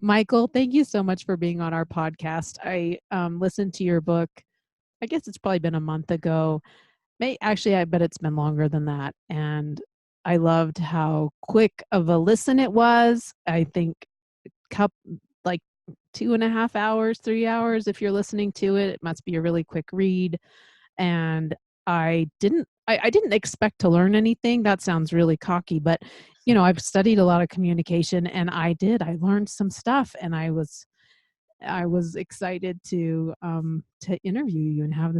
Michael, thank you so much for being on our podcast. I listened to your book. I guess it's probably been a month ago. Actually, I bet it's been longer than that. And I loved how quick of a listen it was. I think like 2.5 hours, 3 hours. If you're listening to it, it must be a really quick read. And I didn't expect to learn anything. That sounds really cocky, but I've studied a lot of communication, and I learned some stuff, and I was excited to interview you and have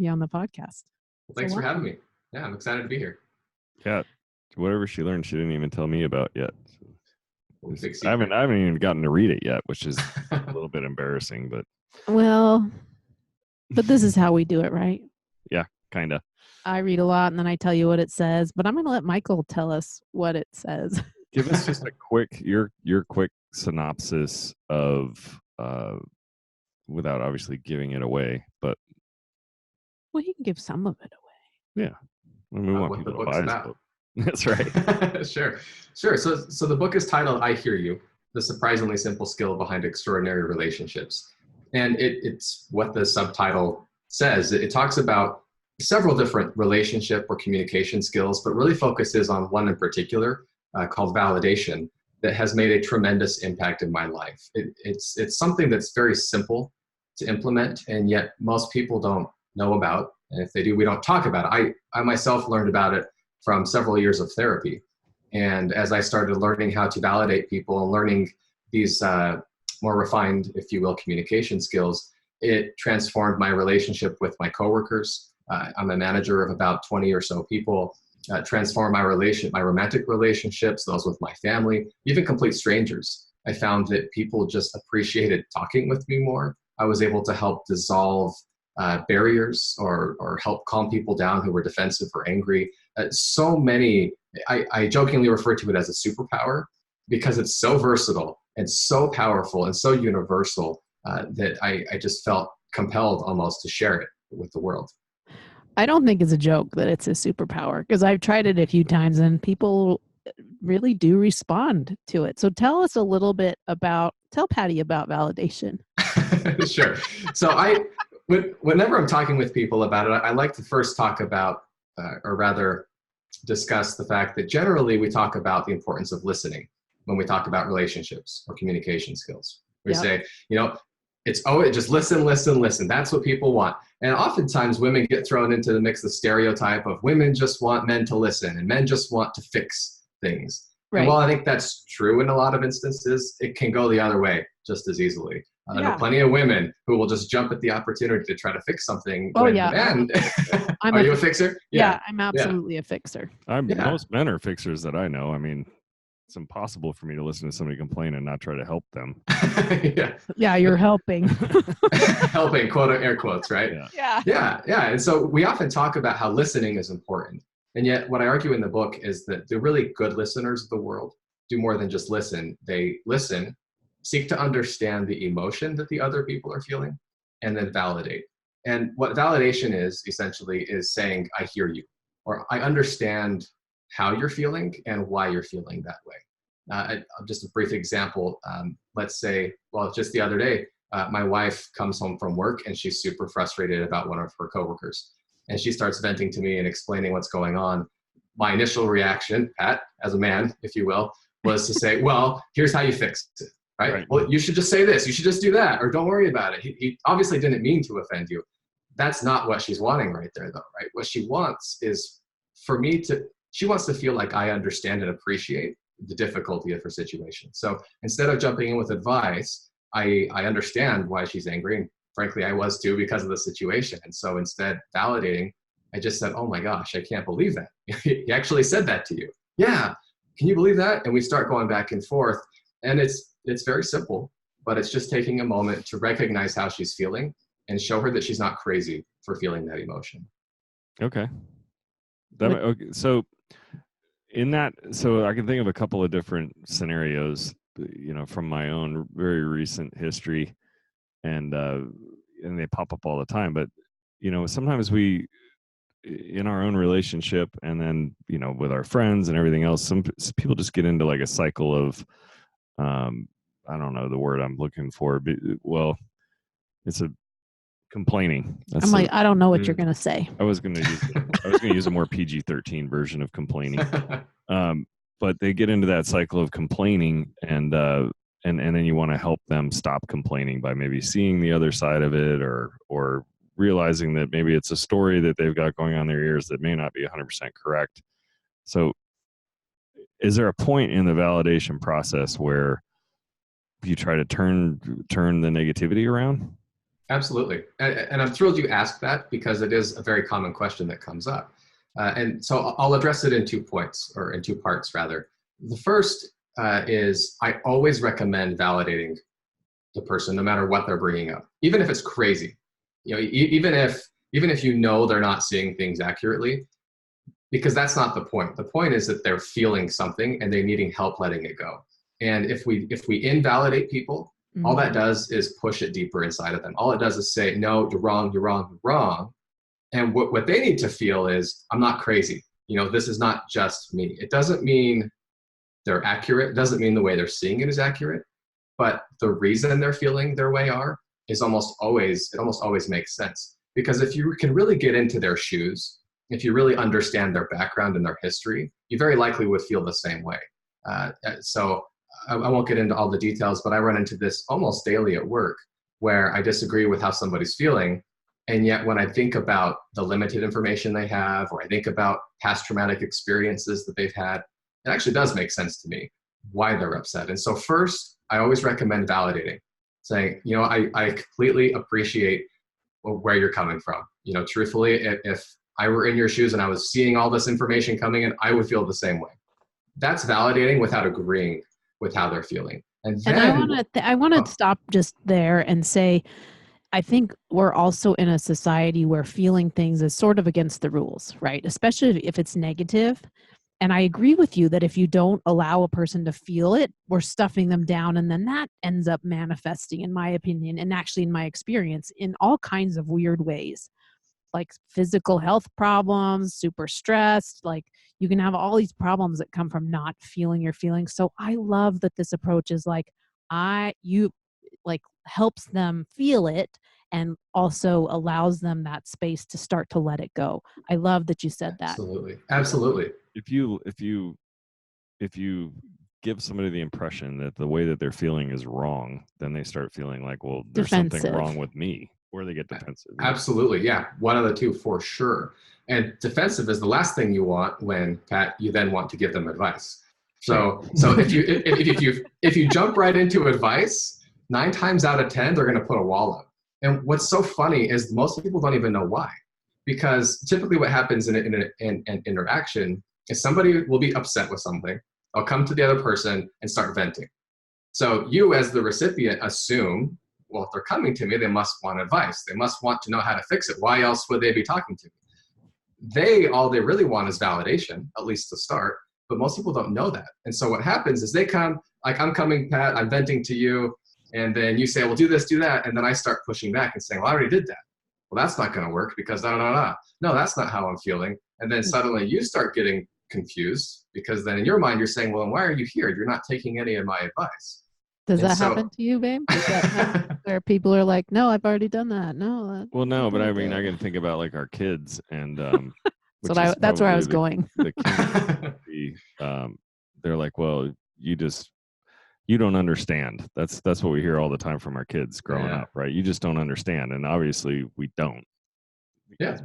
you on the podcast. Well, thanks for having me. Yeah, I'm excited to be here. Yeah, whatever she learned, she didn't even tell me about yet. I haven't even gotten to read it yet, which is a little bit embarrassing, but this is how we do it, right? Yeah, kind of. I read a lot and then I tell you what it says, but I'm going to let Michael tell us what it says. Give us just your quick synopsis of, without obviously giving it away, but. Well, he can give some of it away. Yeah. We want people to buy his book. That's right. Sure. So the book is titled I Hear You, The Surprisingly Simple Skill Behind Extraordinary Relationships. And it's what the subtitle says. It talks about several different relationship or communication skills, but really focuses on one in particular called validation that has made a tremendous impact in my life. It's something that's very simple to implement, and yet most people don't know about. And if they do, we don't talk about it. I myself learned about it from several years of therapy. And as I started learning how to validate people and learning these more refined, if you will, communication skills, it transformed my relationship with my coworkers. I'm a manager of about 20 or so people. Transformed my romantic relationships, those with my family, even complete strangers. I found that people just appreciated talking with me more. I was able to help dissolve barriers or help calm people down who were defensive or angry. So many, I jokingly refer to it as a superpower because it's so versatile and so powerful and so universal that I just felt compelled almost to share it with the world. I don't think it's a joke that it's a superpower, because I've tried it a few times and people really do respond to it. So tell Paddy about validation. Sure. So whenever I'm talking with people about it, I like to first talk about, or rather discuss the fact that generally we talk about the importance of listening when we talk about relationships or communication skills. We say, just listen. That's what people want. And oftentimes women get thrown into the mix, the stereotype of women just want men to listen and men just want to fix things. Right. And while I think that's true in a lot of instances, it can go the other way just as easily. I know plenty of women who will just jump at the opportunity to try to fix something. Oh, yeah. Are you a fixer? Yeah, I'm absolutely a fixer. Most men are fixers that I know. I mean, it's impossible for me to listen to somebody complain and not try to help them. Yeah, you're helping. Helping, quote, air quotes, right? Yeah. And so we often talk about how listening is important. And yet what I argue in the book is that the really good listeners of the world do more than just listen. They listen, seek to understand the emotion that the other people are feeling, and then validate. And what validation is essentially is saying, I hear you, or I understand how you're feeling and why you're feeling that way. Just a brief example. Let's say, just the other day, my wife comes home from work and she's super frustrated about one of her coworkers. And she starts venting to me and explaining what's going on. My initial reaction, Pat, as a man, if you will, was to say, well, here's how you fix it, right? Well, you should just say this. You should just do that, or don't worry about it. He obviously didn't mean to offend you. That's not what she's wanting right there, though, right? What she wants is she wants to feel like I understand and appreciate the difficulty of her situation. So instead of jumping in with advice, I understand why she's angry. And frankly, I was too because of the situation. And so instead validating, I just said, oh my gosh, I can't believe that. He actually said that to you. Yeah. Can you believe that? And we start going back and forth. And it's very simple, but it's just taking a moment to recognize how she's feeling and show her that she's not crazy for feeling that emotion. Okay. So I can think of a couple of different scenarios, from my own very recent history, and they pop up all the time. But sometimes we, in our own relationship, and then with our friends and everything else, some people just get into like a cycle of I don't know the word I'm looking for, but well, it's a complaining. I don't know what you're gonna say. I was gonna use a more PG-13 version of complaining. But they get into that cycle of complaining, and then you want to help them stop complaining by maybe seeing the other side of it, or realizing that maybe it's a story that they've got going on in their ears that may not be 100% correct. So is there a point in the validation process where you try to turn the negativity around? Absolutely. And I'm thrilled you asked that, because it is a very common question that comes up. And so I'll address it in 2 points, or in 2 parts rather. The first is I always recommend validating the person no matter what they're bringing up, even if it's crazy. You know, even if you know they're not seeing things accurately, because that's not the point. The point is that they're feeling something and they're needing help letting it go. And if we invalidate people, all that does is push it deeper inside of them. All it does is say, no, you're wrong, you're wrong, you're wrong. And what they need to feel is, I'm not crazy. You know, this is not just me. It doesn't mean they're accurate. It doesn't mean the way they're seeing it is accurate. But the reason they're feeling their way is almost always makes sense. Because if you can really get into their shoes, if you really understand their background and their history, you very likely would feel the same way. So I won't get into all the details, but I run into this almost daily at work, where I disagree with how somebody's feeling. And yet when I think about the limited information they have, or I think about past traumatic experiences that they've had, it actually does make sense to me why they're upset. And so first, I always recommend validating, saying, you know, I completely appreciate where you're coming from. You know, truthfully, if I were in your shoes and I was seeing all this information coming in, I would feel the same way. That's validating without agreeing with how they're feeling. And I want to stop just there and say, I think we're also in a society where feeling things is sort of against the rules, right? Especially if it's negative. And I agree with you that if you don't allow a person to feel it, we're stuffing them down. And then that ends up manifesting, in my opinion, and actually in my experience, in all kinds of weird ways, like physical health problems, super stressed. Like you can have all these problems that come from not feeling your feelings. So I love that this approach is helps them feel it and also allows them that space to start to let it go. I love that you said that. Absolutely. If you give somebody the impression that the way that they're feeling is wrong, then they start feeling like, well, there's something wrong with me, or they get defensive. Absolutely. Yeah. One of the two for sure. And defensive is the last thing you want when, Pat, you then want to give them advice. So if you jump right into advice, 9 times out of 10, they're going to put a wall up. And what's so funny is most people don't even know why. Because typically what happens in an interaction is somebody will be upset with something. They'll come to the other person and start venting. So you as the recipient assume, well, if they're coming to me, they must want advice. They must want to know how to fix it. Why else would they be talking to me? All they really want is validation, at least to start. But most people don't know that. And so what happens is they come, like, I'm coming, Pat, I'm venting to you. And then you say, well, do this, do that. And then I start pushing back and saying, well, I already did that. Well, that's not going to work because no, that's not how I'm feeling. And then suddenly you start getting confused, because then in your mind, you're saying, well, then why are you here? You're not taking any of my advice. Does that happen to you, babe? Where people are like, no, I've already done that. No. Well, no, but I mean, I can think about like our kids, and so that's where I was going. The kids, they're like, well, you don't understand. That's what we hear all the time from our kids growing up, right? You just don't understand. And obviously we don't. Yeah.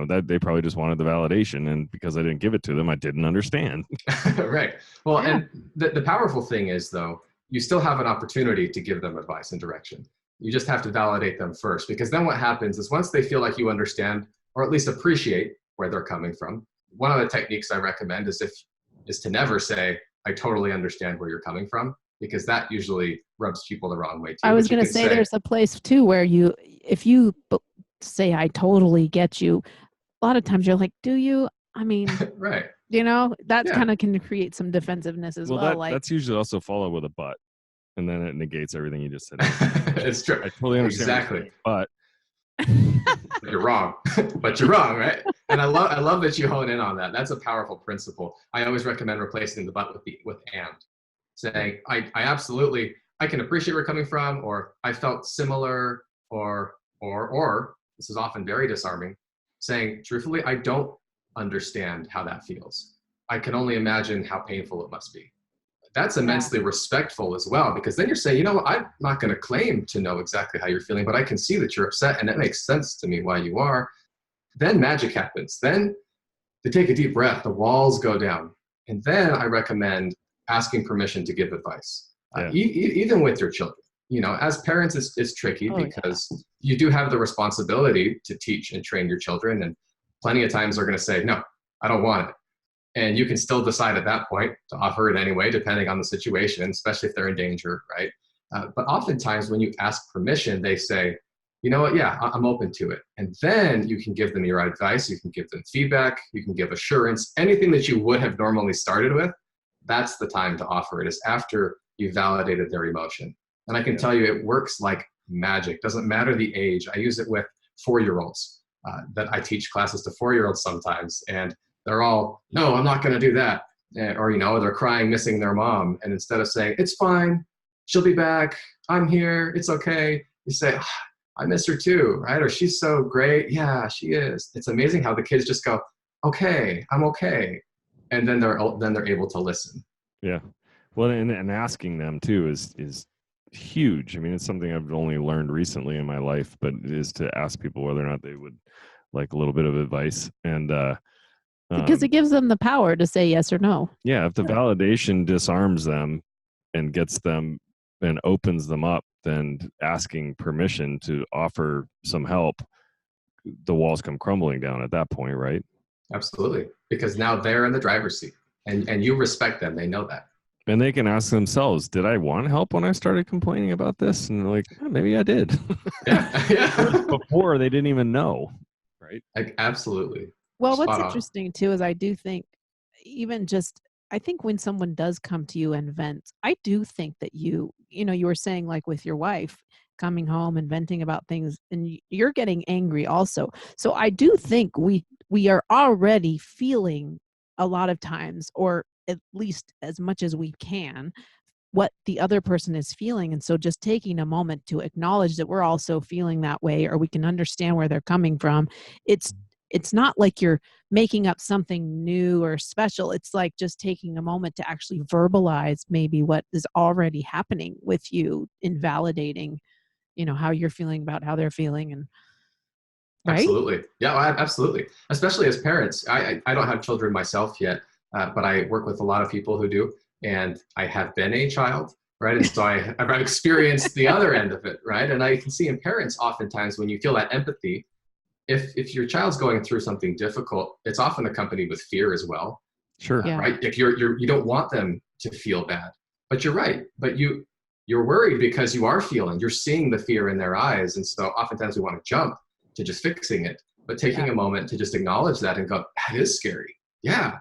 That they probably just wanted the validation, and because I didn't give it to them, I didn't understand. Right. Well, and the powerful thing is, though, you still have an opportunity to give them advice and direction. You just have to validate them first, because then what happens is once they feel like you understand, or at least appreciate where they're coming from, one of the techniques I recommend is to never say, I totally understand where you're coming from, because that usually rubs people the wrong way too. I was going to say there's a place too where if you say, I totally get you, a lot of times you're like, do you? I mean, right. That kind of can create some defensive-ness as well. That's usually also followed with a but, and then it negates everything you just said. It's true. I totally understand. Exactly. But you're wrong. But you're wrong, right? And I love that you hone in on that. That's a powerful principle. I always recommend replacing the but with and. saying, I absolutely, I can appreciate where you're coming from, or I felt similar, or this is often very disarming, saying, truthfully, I don't understand how that feels. I can only imagine how painful it must be. That's immensely respectful as well, because then you're saying, you know what, I'm not going to claim to know exactly how you're feeling, but I can see that you're upset, and it makes sense to me why you are. Then magic happens. Then they take a deep breath, the walls go down. And then I recommend asking permission to give advice, even with your children. You know, as parents, it's tricky because you do have the responsibility to teach and train your children. And plenty of times they're going to say, no, I don't want it. And you can still decide at that point to offer it anyway, depending on the situation, especially if they're in danger, right? But oftentimes when you ask permission, they say, you know what, yeah, I'm open to it. And then you can give them your advice, you can give them feedback, you can give assurance, anything that you would have normally started with, that's the time to offer it, is after you've validated their emotion. And I can tell you it works like magic. Doesn't matter the age. I use it with 4-year-olds that I teach classes to 4-year-olds sometimes. And they're all, no, I'm not going to do that. Or, you know, they're crying, missing their mom. And instead of saying, it's fine, she'll be back, I'm here, it's okay, you say, I miss her too, right? Or she's so great. Yeah, she is. It's amazing how the kids just go, okay, I'm okay. And then they're able to listen. Yeah. Well, and asking them too is huge. I mean, it's something I've only learned recently in my life, but it is to ask people whether or not they would like a little bit of advice. And because it gives them the power to say yes or no. Yeah. If the validation disarms them and gets them and opens them up, then asking permission to offer some help, the walls come crumbling down at that point, right? Absolutely. Because now they're in the driver's seat and you respect them. They know that. And they can ask themselves, did I want help when I started complaining about this? And they're like, oh, maybe I did. Yeah. Before they didn't even know, right? Like, absolutely. Well, what's interesting too is I do think even just, I think when someone does come to you and vent, I do think that you were saying like with your wife coming home and venting about things and you're getting angry also. So I do think we are already feeling a lot of times, or at least as much as we can, what the other person is feeling. And so just taking a moment to acknowledge that we're also feeling that way, or we can understand where they're coming from. It's not like you're making up something new or special. It's like just taking a moment to actually verbalize maybe what is already happening with you, invalidating, how you're feeling about how they're feeling. And right? Absolutely. Yeah, absolutely. Especially as parents. I don't have children myself yet, but I work with a lot of people who do. And I have been a child, right? And so I've experienced the other end of it, right? And I can see in parents oftentimes when you feel that empathy, if your child's going through something difficult, it's often accompanied with fear as well. Sure. Right? If you don't want them to feel bad, but you're right. But you're worried because you're seeing the fear in their eyes. And so oftentimes we want to jump to just fixing it, but taking a moment to just acknowledge that and go, that is scary. Yeah.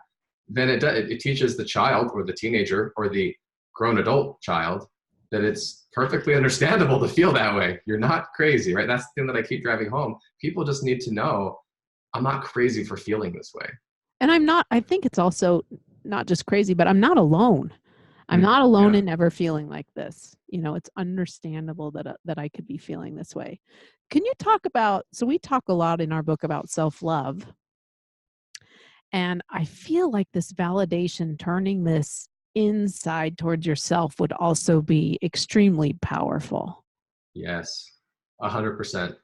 Then it teaches the child or the teenager or the grown adult child that it's perfectly understandable to feel that way. You're not crazy, right? That's the thing that I keep driving home. People just need to know I'm not crazy for feeling this way. And I think it's also not just crazy, but I'm not alone. I'm not alone in ever feeling like this. It's understandable that I could be feeling this way. Can you talk about, so we talk a lot in our book about self-love. And I feel like this validation, turning this inside towards yourself would also be extremely powerful. Yes, 100%.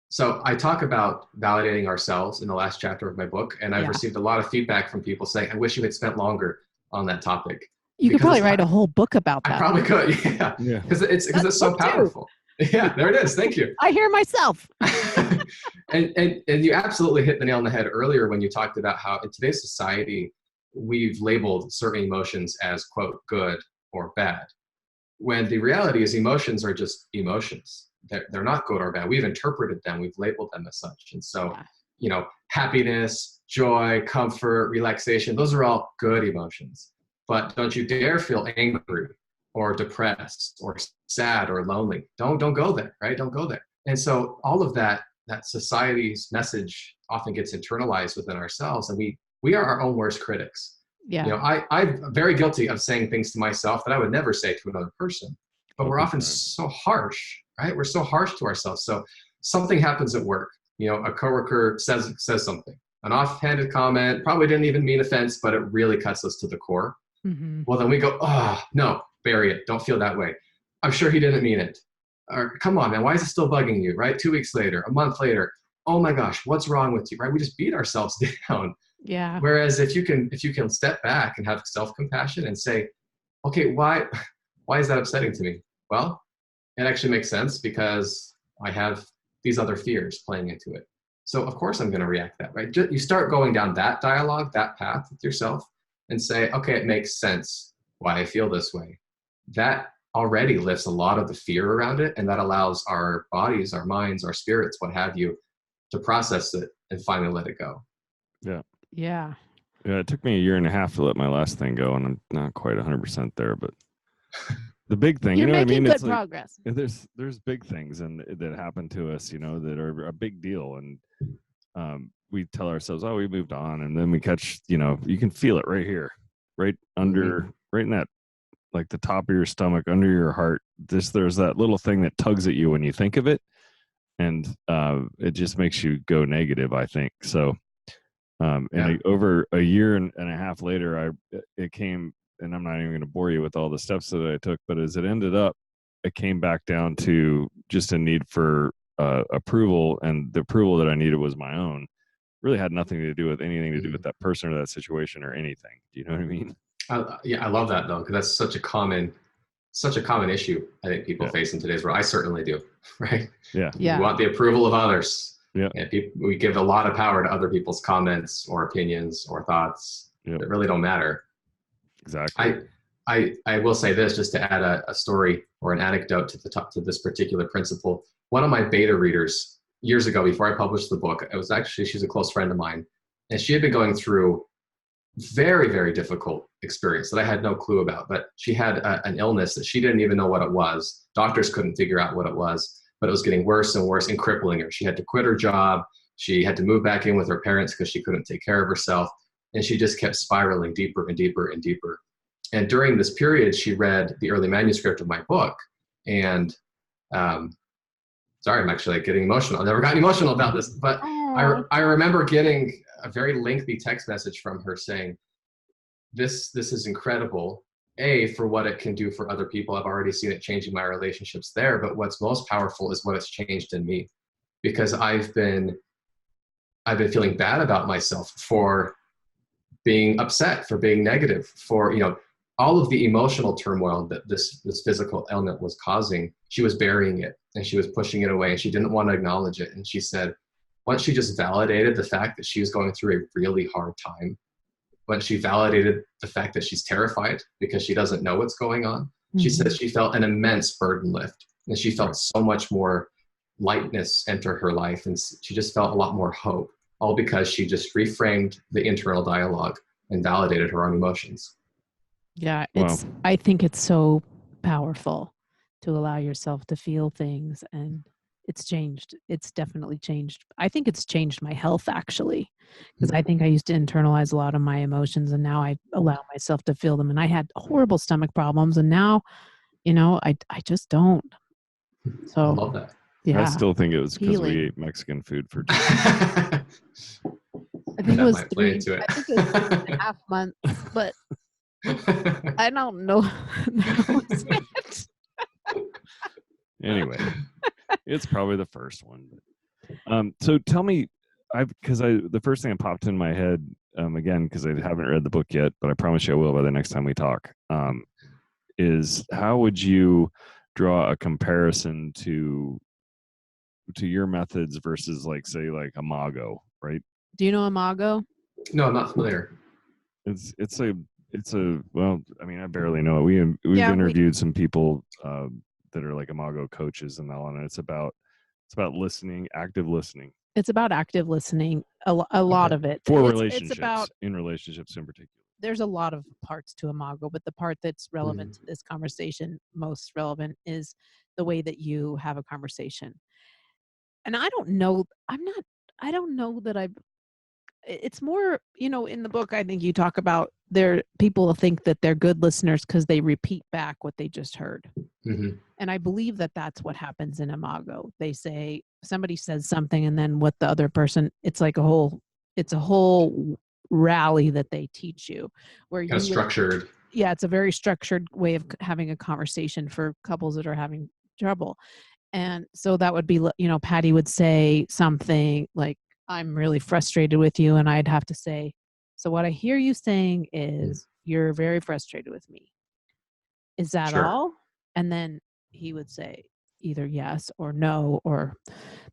So I talk about validating ourselves in the last chapter of my book, and I've received a lot of feedback from people saying, I wish you had spent longer on that topic. You could probably write a whole book about that. I probably could, yeah. Because it's so powerful. Yeah, there it is. Thank you. I hear myself. and you absolutely hit the nail on the head earlier when you talked about how in today's society, we've labeled certain emotions as, quote, good or bad, when the reality is emotions are just emotions. They're not good or bad. We've interpreted them. We've labeled them as such. And so, happiness, joy, comfort, relaxation, those are all good emotions. But don't you dare feel angry or depressed or sad or lonely. Don't go there, right? Don't go there. And so all of that society's message often gets internalized within ourselves, and we are our own worst critics. Yeah. You know, I'm very guilty of saying things to myself that I would never say to another person, but we're often so harsh, right? We're so harsh to ourselves. So something happens at work. You know, a coworker says something, an offhanded comment, probably didn't even mean offense, but it really cuts us to the core. Mm-hmm. Well, then we go, oh, no, bury it. Don't feel that way. I'm sure he didn't mean it. Or come on, man, why is it still bugging you, right? 2 weeks later, a month later, oh my gosh, what's wrong with you, right? We just beat ourselves down. Yeah. Whereas if you can step back and have self-compassion and say, okay, why is that upsetting to me? Well, it actually makes sense because I have these other fears playing into it. So of course I'm going to react that way. You start going down that dialogue, that path with yourself, and say, okay, it makes sense why I feel this way. That already lifts a lot of the fear around it, and that allows our bodies, our minds, our spirits, what have you, to process it and finally let it go. Yeah. Yeah. Yeah, it took me 1.5 years to let my last thing go, and I'm not quite 100% there, but the big thing, You're you know what I mean? making It's good progress. Like, there's big things that happen to us, you know, that are a big deal, and we tell ourselves, oh, we moved on, and then we catch, you know, you can feel it right here, right under, right in that, like the top of your stomach, under your heart. There's that little thing that tugs at you when you think of it, and it just makes you go negative, I think. So. Over 1.5 years later, it came, and I'm not even going to bore you with all the steps that I took, but as it ended up, it came back down to just a need for approval, and the approval that I needed was my own. Really had nothing to do with anything to do with that person or that situation or anything. Do you know what I mean? Yeah, I love that though, because that's such a common issue I think people face in today's world. I certainly do, right? Yeah. We want the approval of others. Yeah. And we give a lot of power to other people's comments or opinions or thoughts that really don't matter. Exactly. I will say this, just to add a story or an anecdote to this particular principle. One of my beta readers years ago, before I published the book, she's a close friend of mine, and she had been going through very, very difficult experience that I had no clue about. But she had an illness that she didn't even know what it was. Doctors couldn't figure out what it was, but it was getting worse and worse and crippling her. She had to quit her job. She had to move back in with her parents because she couldn't take care of herself. And she just kept spiraling deeper and deeper and deeper. And during this period, she read the early manuscript of my book. And sorry, I'm actually getting emotional. I've never gotten emotional about this, but I remember getting a very lengthy text message from her saying, this is incredible, for what it can do for other people. I've already seen it changing my relationships there, but what's most powerful is what it's changed in me, because I've been feeling bad about myself for being upset, for being negative, for, you know, all of the emotional turmoil that this physical ailment was causing. She was burying it and she was pushing it away, and she didn't want to acknowledge it. And she said, once she just validated the fact that she was going through a really hard time, when she validated the fact that she's terrified because she doesn't know what's going on, she said she felt an immense burden lift, and she felt so much more lightness enter her life, and she just felt a lot more hope, all because she just reframed the internal dialogue and validated her own emotions. Yeah, I think it's so powerful to allow yourself to feel things, and it's changed. It's definitely changed. I think it's changed my health, actually, because I think I used to internalize a lot of my emotions, and now I allow myself to feel them. And I had horrible stomach problems, and now, you know, I just don't. So I love that. Yeah, I still think it was because we ate Mexican food for 2 years. I think it was 3.5 months, but I don't know. Anyway, it's probably the first one. So tell me, the first thing that popped in my head, again, because I haven't read the book yet, but I promise you I will by the next time we talk, is how would you draw a comparison to your methods versus, like, say, like Imago, right? Do you know Imago? No, I'm not familiar. It's a well, I mean, I barely know it. We've interviewed some people that are like Imago coaches and all, and it's about listening, active listening. It's about active listening. A lot of it for relationships. It's about in relationships in particular. There's a lot of parts to Imago, but the part that's relevant to this conversation, most relevant, is the way that you have a conversation. And I don't know that it's more, in the book, I think you talk about people think that they're good listeners because they repeat back what they just heard. Mm-hmm. And I believe that that's what happens in Imago. They say, somebody says something, and then what the other person, it's a whole rally that they teach you, where kind of structured. Yeah, it's a very structured way of having a conversation for couples that are having trouble. And so that would be, Paddy would say something like, I'm really frustrated with you. And I'd have to say, so what I hear you saying is you're very frustrated with me. Is that Sure. all? And then he would say either yes or no,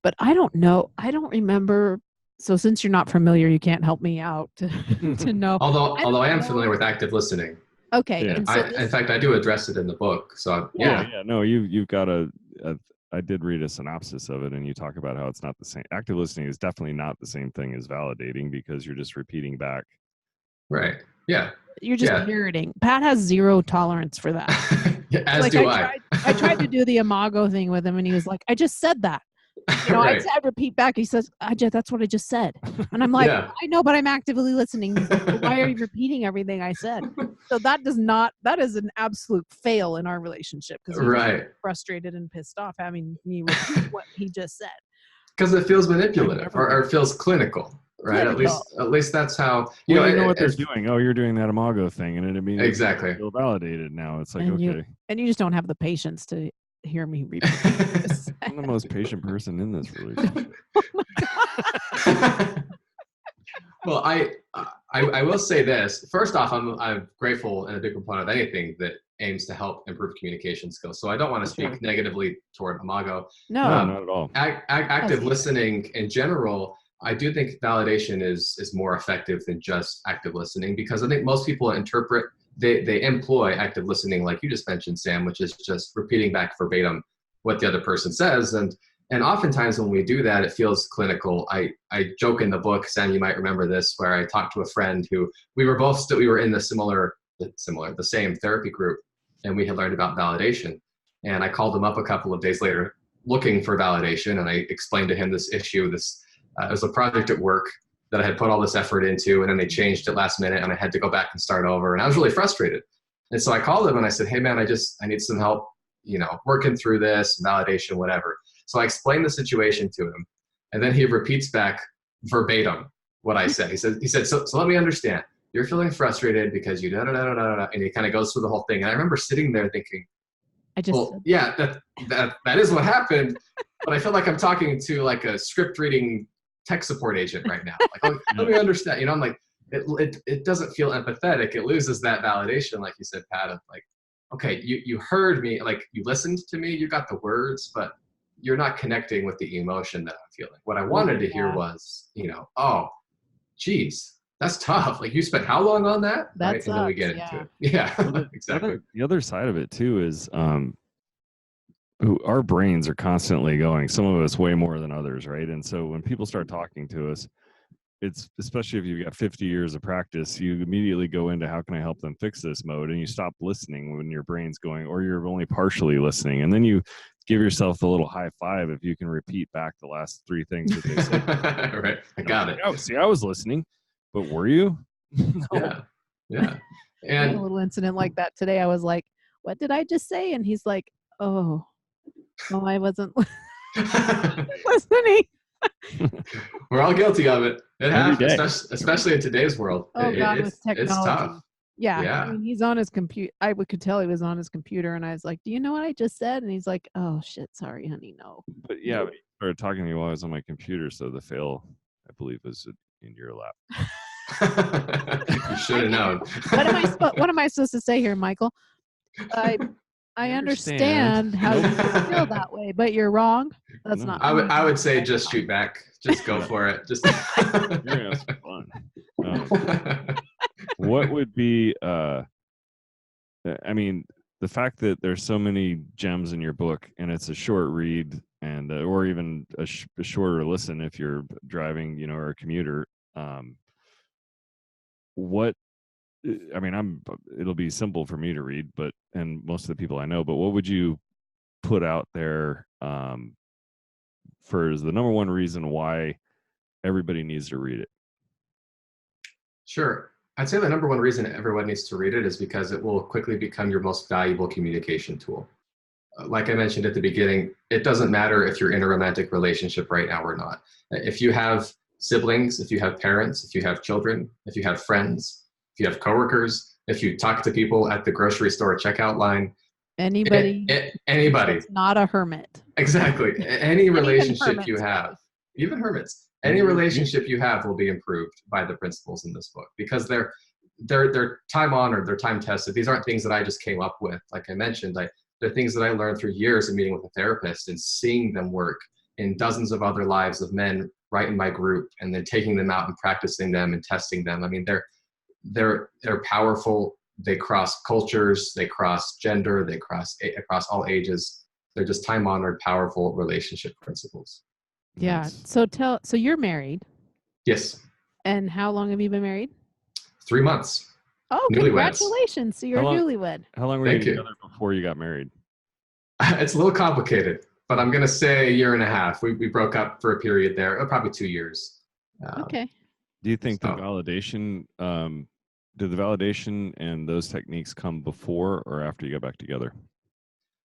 but I don't know. I don't remember. So since you're not familiar, you can't help me out to know. Although I am familiar with active listening. Okay. Yeah. And so in fact, I do address it in the book. So yeah. No, you've got I did read a synopsis of it, and you talk about how it's not the same. Active listening is definitely not the same thing as validating, because you're just repeating back. Right. Yeah. You're just parroting. Pat has zero tolerance for that. As do I. I tried to do the Imago thing with him, and he was like, I just said that. Right. I repeat back. He says, that's what I just said. And I'm like, I know, but I'm actively listening. He's like, well, why are you repeating everything I said? So that is an absolute fail in our relationship, because he's frustrated and pissed off having me repeat what he just said. Because it feels manipulative or feels clinical. Right. At least that's how you know what they're doing. Oh, you're doing that Imago thing, and it means exactly feel validated now. It's like, and okay. You just don't have the patience to hear me repeat. I'm the most patient person in this relationship. Well, I will say this. First off, I'm grateful and a big proponent of anything that aims to help improve communication skills. So I don't want to speak negatively toward Imago. No, not at all. Active listening in general, I do think validation is more effective than just active listening, because I think most people they employ active listening, like you just mentioned, Sam, which is just repeating back verbatim what the other person says. And oftentimes when we do that, it feels clinical. I joke in the book, Sam, you might remember this, where I talked to a friend who we were in the same therapy group, and we had learned about validation. And I called him up a couple of days later looking for validation, and I explained to him this issue. It was a project at work that I had put all this effort into, and then they changed it last minute, and I had to go back and start over, and I was really frustrated. And so I called him and I said, hey man, I need some help, working through this, validation, whatever. So I explained the situation to him, and then he repeats back verbatim what I said. He said, so let me understand. You're feeling frustrated because you da da da da da, and he kind of goes through the whole thing. And I remember sitting there thinking, that is what happened, but I feel like I'm talking to like a script reading tech support agent right now. Like, let me understand. I'm like, it doesn't feel empathetic. It loses that validation, like you said, Pat. Of like, okay, you heard me, like you listened to me, you got the words, but you're not connecting with the emotion that I'm feeling. What I wanted to hear was, oh, geez, that's tough. Like, you spent how long on that? Right? And then we get into it. Yeah, well, exactly. The other side of it too is our brains are constantly going, some of us way more than others, right? And so when people start talking to us, it's, especially if you've got 50 years of practice, you immediately go into how can I help them fix this mode, and you stop listening when your brain's going, or you're only partially listening, and then you give yourself the little high five if you can repeat back the last three things that they said. Right, I got it. Oh, see, I was listening, but were you? No. Yeah. And I had a little incident like that today. I was like, what did I just say? And he's like, oh, I wasn't listening. We're all guilty of it. It happens, especially in today's world. Oh God, with technology. It's tough. Yeah. I mean, he's on his computer. I could tell he was on his computer, and I was like, do you know what I just said? And he's like, oh shit, sorry, honey, no. But yeah, he started talking to me while I was on my computer, so the fail, I believe, was in your lap. You should have known. What am I supposed to say here, Michael? I understand how you feel that way, but you're wrong. That's not. I would say just shoot back. Just go for it. Just. You're gonna have fun. What would be? I mean, the fact that there's so many gems in your book, and it's a short read, and or even a shorter listen if you're driving, or a commuter. What? I mean, it'll be simple for me to read, and most of the people I know, but what would you put out there for the number one reason why everybody needs to read it? Sure. I'd say the number one reason everyone needs to read it is because it will quickly become your most valuable communication tool. Like I mentioned at the beginning, it doesn't matter if you're in a romantic relationship right now or not. If you have siblings, if you have parents, if you have children, if you have friends, if you have coworkers, if you talk to people at the grocery store checkout line, Anybody anybody. that's not a hermit. Exactly. Any relationship you have, even hermits, any relationship you have will be improved by the principles in this book, because they're time honored, they're time tested. These aren't things that I just came up with. Like I mentioned, they're things that I learned through years of meeting with a therapist and seeing them work in dozens of other lives of men right in my group, and then taking them out and practicing them and testing them. I mean, they're powerful. They cross cultures, they cross gender, they cross across all ages. They're just time honored, powerful relationship principles. Yeah. So you're married. Yes. And how long have you been married? 3 months. Oh, Newlyweds. Congratulations. So you're a newlywed. How long were you together before you got married? It's a little complicated, but I'm going to say 1.5 years. We broke up for a period there, probably 2 years. Okay. Do you think the validation, did the validation and those techniques come before or after you got back together?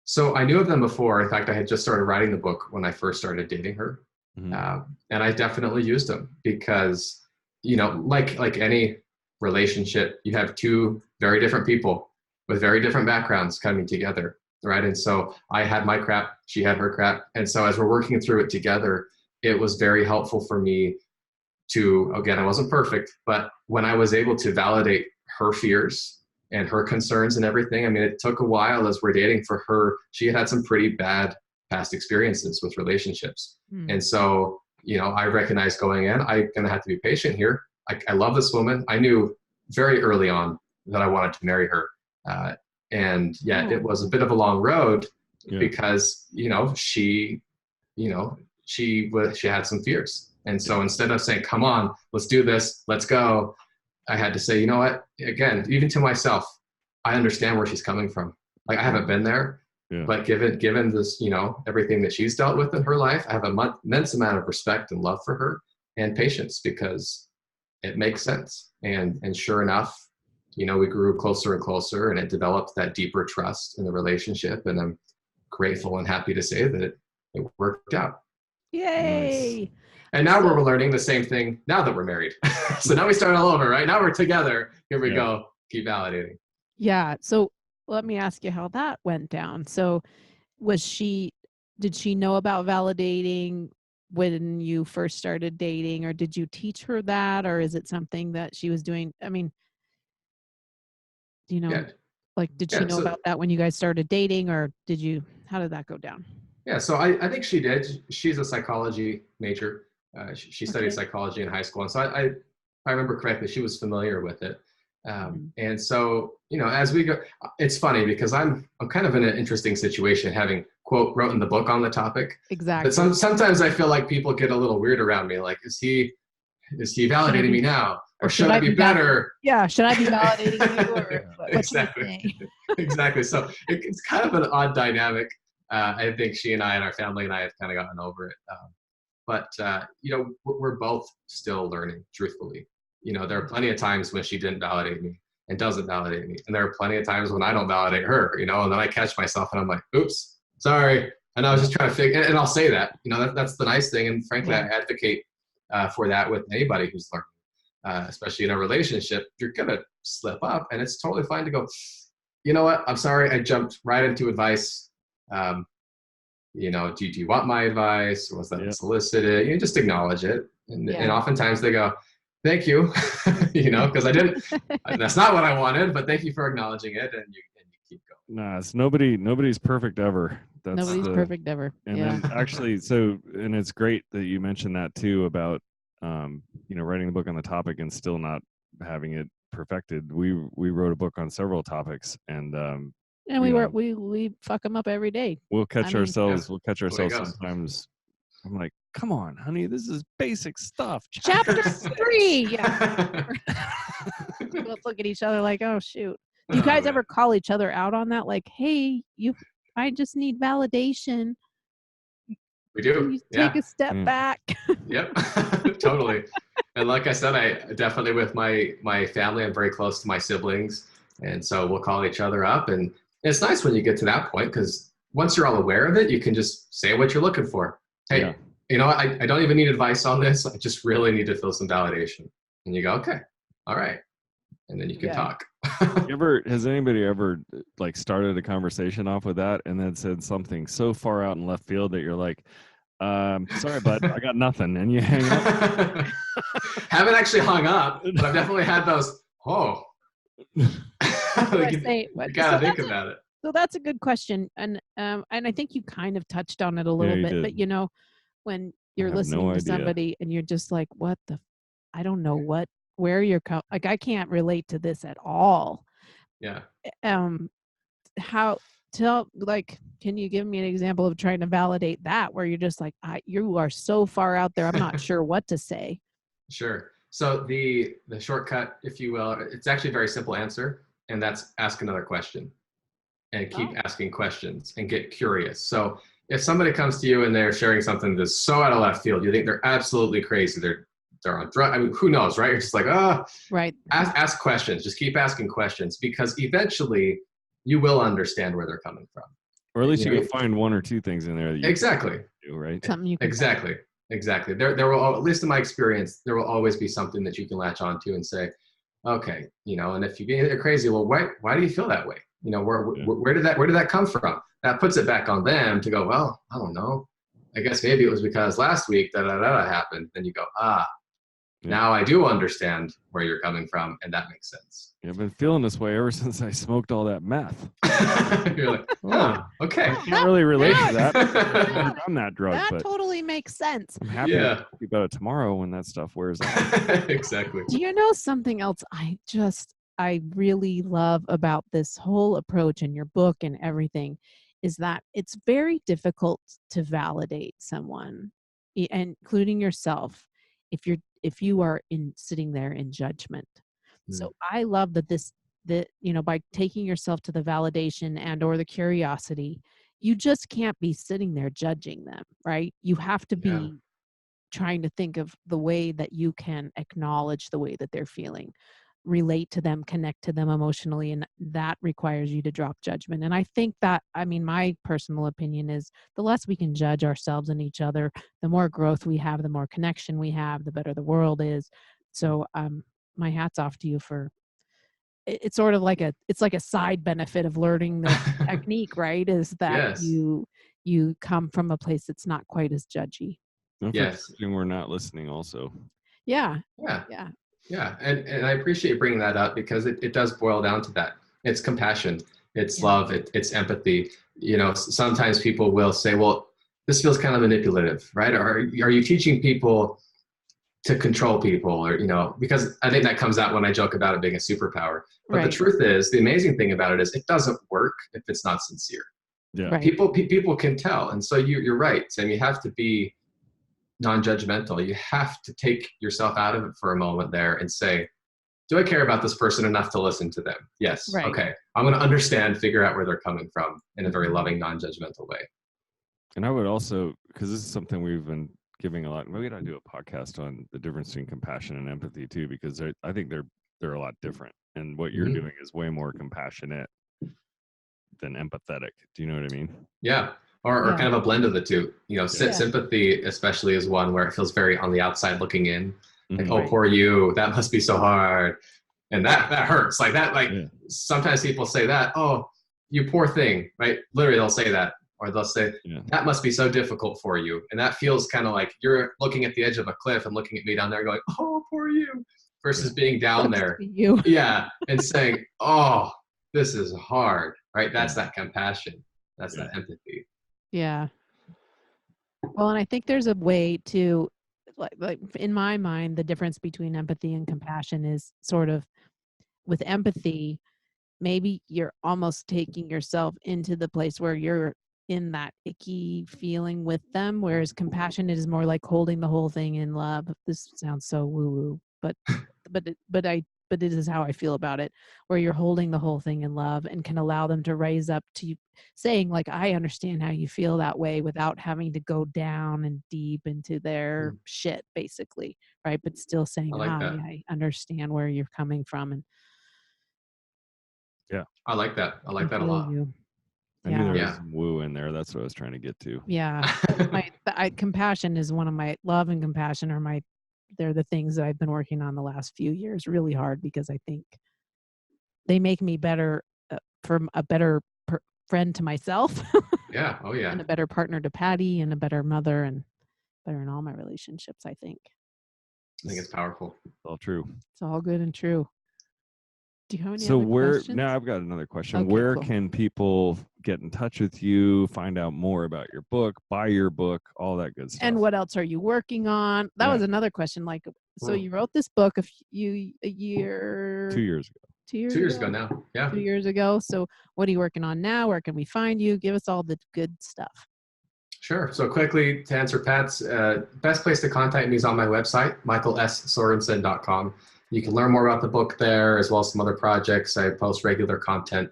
So I knew of them before. In fact, I had just started writing the book when I first started dating her. Mm-hmm. And I definitely used them because, like any relationship, you have two very different people with very different backgrounds coming together, right? And so I had my crap, she had her crap. And so as we're working through it together, it was very helpful for me to, again, I wasn't perfect, but when I was able to validate her fears and her concerns and everything, I mean, it took a while as we're dating for her. She had some pretty bad past experiences with relationships. And so, I recognized going in, I'm going to have to be patient here. I love this woman. I knew very early on that I wanted to marry her. And yet it was a bit of a long road because, she had some fears. And so instead of saying, come on, let's do this, let's go, I had to say, you know what, again, even to myself, I understand where she's coming from. Like, I haven't been there, but given this, everything that she's dealt with in her life, I have an immense amount of respect and love for her and patience, because it makes sense. And sure enough, we grew closer and closer, and it developed that deeper trust in the relationship. And I'm grateful and happy to say that it worked out. Yay! Nice. And now we're learning the same thing now that we're married. So now we start all over, right? Now we're together. Here we go. Keep validating. Yeah. So let me ask you how that went down. So did she know about validating when you first started dating, or did you teach her that, or is it something that she was doing? I mean, did she know about that when you guys started dating, or how did that go down? Yeah, so I think she did. She's a psychology major. She studied psychology in high school. And so if I remember correctly, she was familiar with it. And so, as we go, it's funny because I'm kind of in an interesting situation, having, quote, written the book on the topic. Exactly. But sometimes I feel like people get a little weird around me. Like, is he validating me now? Or should I be better? Should I be validating you? Or exactly. Exactly. So it's kind of an odd dynamic. I think she and I and our family and I have kind of gotten over it. But we're both still learning, truthfully. There are plenty of times when she didn't validate me and doesn't validate me. And there are plenty of times when I don't validate her, and then I catch myself and I'm like, oops, sorry. And I was just trying to figure, and I'll say that, that's the nice thing. And frankly, I advocate for that with anybody who's learning, especially in a relationship. You're going to slip up, and it's totally fine to go, you know what, I'm sorry, I jumped right into advice. Do you want my advice, or was that unsolicited? You just acknowledge it. And oftentimes they go, thank you, because I didn't, that's not what I wanted, but thank you for acknowledging it. And you keep going. Nah, it's nobody's perfect ever. Nobody's perfect ever. And then actually, and it's great that you mentioned that too, about, writing the book on the topic and still not having it perfected. We wrote a book on several topics, and we fuck them up every day. We'll catch ourselves sometimes. I'm like, come on, honey, this is basic stuff. Chapter 3. Yeah. We'll look at each other like, oh shoot. Do you guys ever call each other out on that? Like, hey, I just need validation. We do. You take a step back. Yep, totally. And like I said, I definitely with my family, I'm very close to my siblings. And so we'll call each other up. And it's nice when you get to that point, because once you're all aware of it, you can just say what you're looking for. Hey, you know, I don't even need advice on this. I just really need to feel some validation. And you go, okay, all right. And then you can talk. Has anybody ever like started a conversation off with that and then said something so far out in left field that you're like, sorry, bud, I got nothing, and you hang up? Haven't actually hung up, but I've definitely had those, you gotta think about it. So that's a good question. And I think you kind of touched on it a little bit, but you know, when you're listening to somebody and you're just like, I don't know where you're like, I can't relate to this at all. Yeah. Can you give me an example of trying to validate that, where you're just like, you are so far out there, I'm not sure what to say? Sure. So the shortcut, if you will, it's actually a very simple answer, and that's ask another question and keep asking questions and get curious. So if somebody comes to you and they're sharing something that's so out of left field, you think they're absolutely crazy, they're on drugs, I mean, who knows, right? You're just like, right. Ask questions. Just keep asking questions, because eventually you will understand where they're coming from. Or at least you can find one or two things in there that you exactly do, right? Something you can Exactly. There will, at least in my experience, there will always be something that you can latch onto and say, okay, you know, and if you get crazy, well, why do you feel that way? You know, where did that come from? That puts it back on them to go, well, I don't know. I guess maybe it was because last week that happened. Then you go, now I do understand where you're coming from, and that makes sense. Yeah, I've been feeling this way ever since I smoked all that meth. You're like, okay. I can't really relate to that. I've never done that drug. That totally makes sense. I'm happy to talk about it tomorrow when that stuff wears off. Exactly. Do you know something else I really love about this whole approach in your book and everything is that it's very difficult to validate someone, including yourself, if you are sitting there in judgment. So I love that by taking yourself to the validation and or the curiosity, you just can't be sitting there judging them, right? You have to be trying to think of the way that you can acknowledge the way that they're feeling, relate to them, connect to them emotionally, and that requires you to drop judgment. And I think that, my personal opinion is the less we can judge ourselves and each other, the more growth we have, the more connection we have, the better the world is. So my hat's off to you for it's sort of like a side benefit of learning the technique, right? Is that you come from a place that's not quite as judgy. And we're not listening also. Yeah. And I appreciate bringing that up, because it does boil down to that. It's compassion, it's love, it's empathy. You know, sometimes people will say, well, this feels kind of manipulative, right? Or are you teaching people to control people? Or, you know, because I think that comes out when I joke about it being a superpower. But the truth is, the amazing thing about it is it doesn't work if it's not sincere. Yeah. Right. People can tell. And so you're right, Sam. You have to be non-judgmental. You have to take yourself out of it for a moment there and say, do I care about this person enough to listen to them? Yes. Right. Okay. I'm going to understand, figure out where they're coming from in a very loving, non-judgmental way. And I would also, because this is something we've been giving a lot, maybe I'd do a podcast on the difference between compassion and empathy too, because I think they're a lot different. And what you're doing is way more compassionate than empathetic. Do you know what I mean? Yeah. Or kind of a blend of the two. You know, sympathy especially is one where it feels very on the outside looking in. Like, oh, poor you. That must be so hard. And that hurts. Like that, sometimes people say that, oh, you poor thing, right? Literally they'll say that. Or they'll say, that must be so difficult for you. And that feels kind of like you're looking at the edge of a cliff and looking at me down there going, oh, poor you. Versus being down there. You. Yeah. And saying, oh, this is hard, right? That's that compassion. That's that empathy. Yeah. Well, and I think there's a way to, like in my mind, the difference between empathy and compassion is sort of, with empathy, maybe you're almost taking yourself into the place where you're in that icky feeling with them, whereas compassion is more like holding the whole thing in love. This sounds so woo-woo, but but it is how I feel about it, where you're holding the whole thing in love and can allow them to raise up to you saying like, I understand how you feel that way without having to go down and deep into their shit, basically. Right. But still saying, I like that. I understand where you're coming from. And yeah, I like that. I like that a lot. I knew there was some woo in there. That's what I was trying to get to. Yeah. Compassion is one of my, love and compassion are they're the things that I've been working on the last few years really hard, because I think they make me better, from a better friend to myself. Yeah. Oh yeah. And a better partner to Paddy, and a better mother, and better in all my relationships, I think. I think it's powerful. It's all true. It's all good and true. Do you have any other questions? Now I've got another question. Okay, where cool. can people get in touch with you, find out more about your book, buy your book, all that good stuff? And what else are you working on? That was another question. Like, so you wrote this book a year, 2 years ago. 2 years ago now. Yeah. 2 years ago. So what are you working on now? Where can we find you? Give us all the good stuff. Sure. So quickly to answer Pat's, best place to contact me is on my website, michaelssorenson.com. You can learn more about the book there, as well as some other projects. I post regular content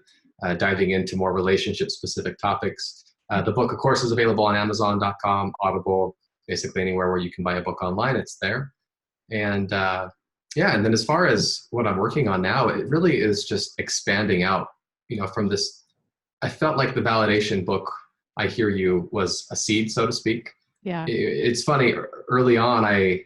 diving into more relationship-specific topics. The book, of course, is available on Amazon.com, Audible, basically anywhere where you can buy a book online, it's there. And and then as far as what I'm working on now, it really is just expanding out, from this. I felt like the validation book, I Hear You, was a seed, so to speak. Yeah. It's funny, early on, I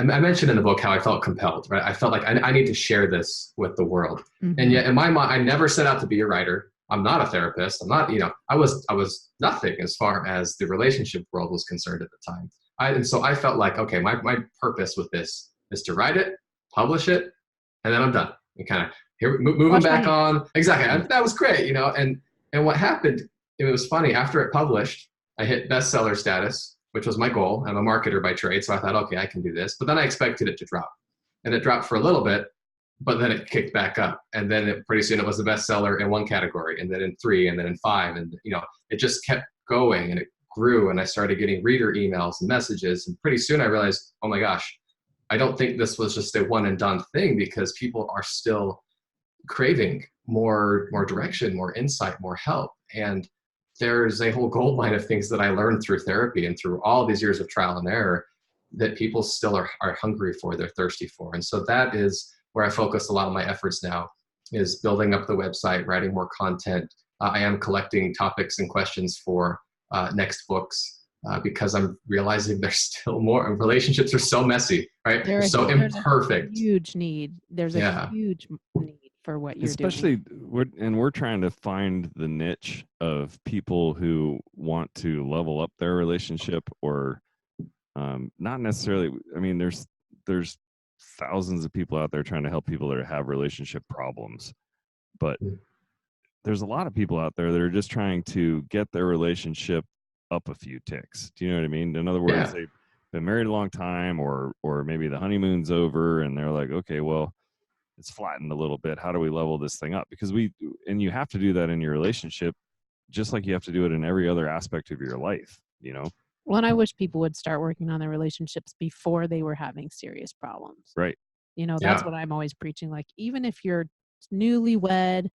mentioned in the book how I felt compelled, right? I felt like I need to share this with the world. Mm-hmm. And yet in my mind, I never set out to be a writer. I'm not a therapist. I'm not, I was nothing as far as the relationship world was concerned at the time. And so I felt like, okay, my purpose with this is to write it, publish it, and then I'm done. And kind of moving back on. Exactly. That was great, and what happened, it was funny, after it published, I hit bestseller status, which was my goal. I'm a marketer by trade, so I thought, okay, I can do this. But then I expected it to drop. And it dropped for a little bit, but then it kicked back up. And then pretty soon it was the bestseller in one category, and then in 3, and then in 5. And, it just kept going, and it grew. And I started getting reader emails and messages. And pretty soon I realized, oh my gosh, I don't think this was just a one and done thing, because people are still craving more direction, more insight, more help. And there's a whole gold mine of things that I learned through therapy and through all these years of trial and error that people still are hungry for, they're thirsty for. And so that is where I focus a lot of my efforts now, is building up the website, writing more content. I am collecting topics and questions for next books, because I'm realizing there's still more. Relationships are so messy, right? They're so imperfect. Huge need. There's a huge need for what you're doing. Especially, we're trying to find the niche of people who want to level up their relationship, or not necessarily. I mean, there's thousands of people out there trying to help people that have relationship problems, but there's a lot of people out there that are just trying to get their relationship up a few ticks. Do you know what I mean? In other words, they've been married a long time, or maybe the honeymoon's over, and they're like, okay, well, it's flattened a little bit. How do we level this thing up? Because you have to do that in your relationship, just like you have to do it in every other aspect of your life, Well, and I wish people would start working on their relationships before they were having serious problems. Right. That's what I'm always preaching. Like, even if you're newlywed,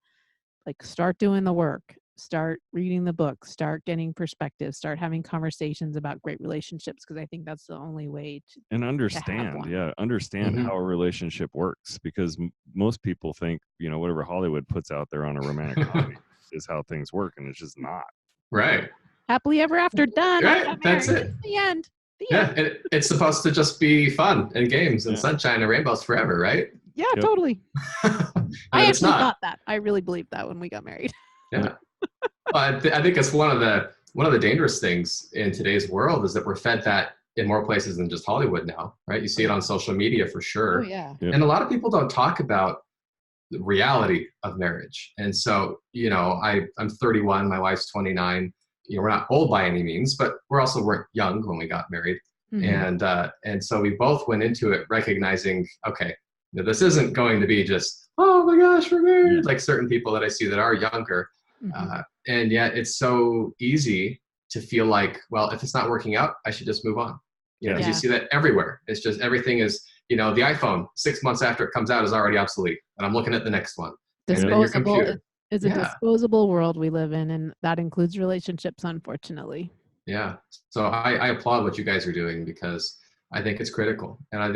like, start doing the work, start reading the book, start getting perspective, start having conversations about great relationships, because I think that's the only way to understand how a relationship works, because most people think whatever Hollywood puts out there on a romantic comedy is how things work, and it's just not. Right. Happily ever after, done. Right. That's it. The end. It's supposed to just be fun and games and sunshine and rainbows forever, right? Yeah, totally. I actually thought that. I really believed that when we got married. Yeah. Well, I think it's one of the dangerous things in today's world, is that we're fed that in more places than just Hollywood now, right? You see it on social media for sure. Oh, yeah. And a lot of people don't talk about the reality of marriage. And so, I'm 31, my wife's 29. We're not old by any means, but weren't young when we got married. Mm-hmm. And so we both went into it recognizing, okay, this isn't going to be just, oh my gosh, we're married, like certain people that I see that are younger. Mm-hmm. And yet it's so easy to feel like, well, if it's not working out, I should just move on. Because you see that everywhere. It's just everything is the iPhone 6 months after it comes out is already obsolete, and I'm looking at the next one. Disposable is a disposable world we live in, and that includes relationships, unfortunately. Yeah. So I applaud what you guys are doing, because I think it's critical. And I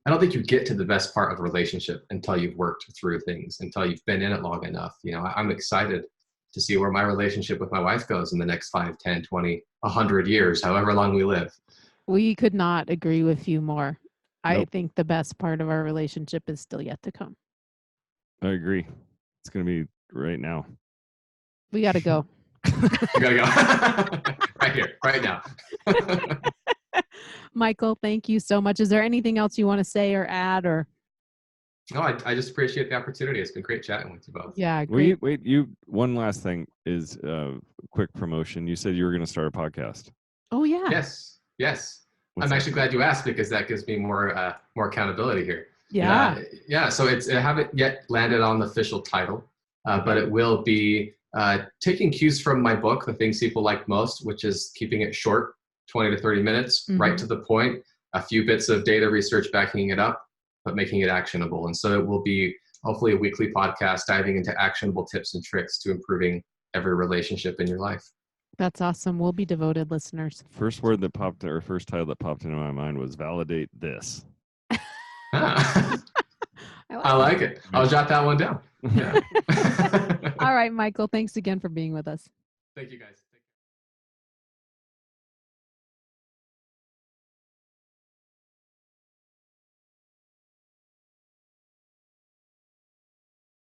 don't think you get to the best part of a relationship until you've worked through things, until you've been in it long enough. I'm excited to see where my relationship with my wife goes in the next 5, 10, 20, 100 years, however long we live. We could not agree with you more. Nope. I think the best part of our relationship is still yet to come. I agree. It's going to be right now. We got to go. You gotta go. Right here, right now. Michael, thank you so much. Is there anything else you want to say or add, or? No, I just appreciate the opportunity. It's been great chatting with you both. Yeah, great. Wait, one last thing is quick promotion. You said you were going to start a podcast. Oh yeah. Yes. I'm actually glad you asked, because that gives me more accountability here. Yeah. Yeah. So I haven't yet landed on the official title, but it will be taking cues from my book, The Things People Like Most, which is keeping it short, 20 to 30 minutes, right to the point, a few bits of data research backing it up, but making it actionable. And so it will be hopefully a weekly podcast diving into actionable tips and tricks to improving every relationship in your life. That's awesome. We'll be devoted listeners. First title that popped into my mind was validate this. I like it. I'll jot that one down. Yeah. All right, Michael, thanks again for being with us. Thank you, guys.